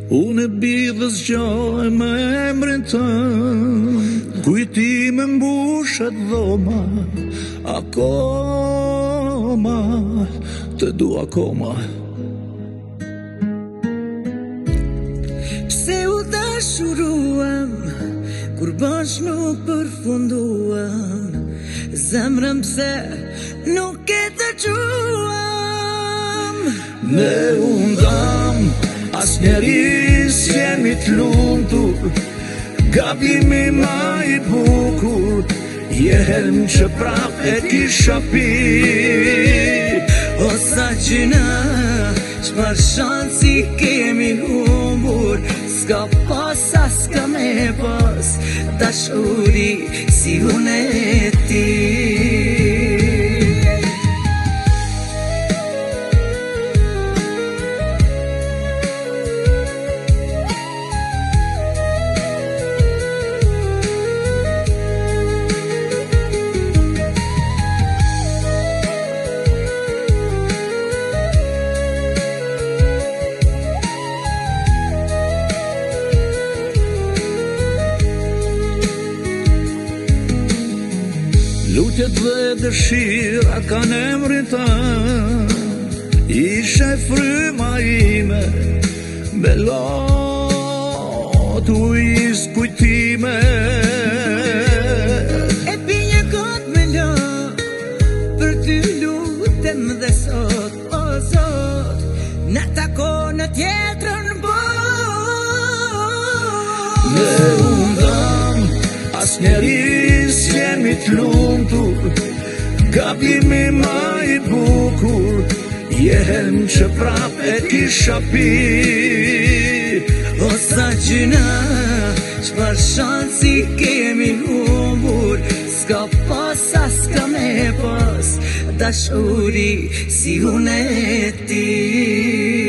Unë e bidhës gjoj me emrin tënë, kujtime mbushet dhoma, akoma, të du akoma. Pse u dashuruam, kur bash nuk përfunduam, zemrëm pse nuk e të gjuam. Ne undam, as njeri s'jemi t'lumtur, gabimi ma i bukur, jehem që prap e kisha pi. O sa qyna, qfar shansi kemi humbur, s'ka pas as s'ka me pas, dashuri si unë e ti. Lutjet dhe dëshira kanë emrin tënë, ishe fryma ime, belot u is kujtime. E pi një kot me lo, për ty lutem dhe sot, o Zot, na tako në tjetrën botë. Ne undam, as njeri s'jemi t'lumtur, gabimi ma i bukur, jehem që prap e kisha pi. O sa qyna, qfar shansi kemi humbur, s'ka pas as s'ka me pas, dashuri si unë e ti.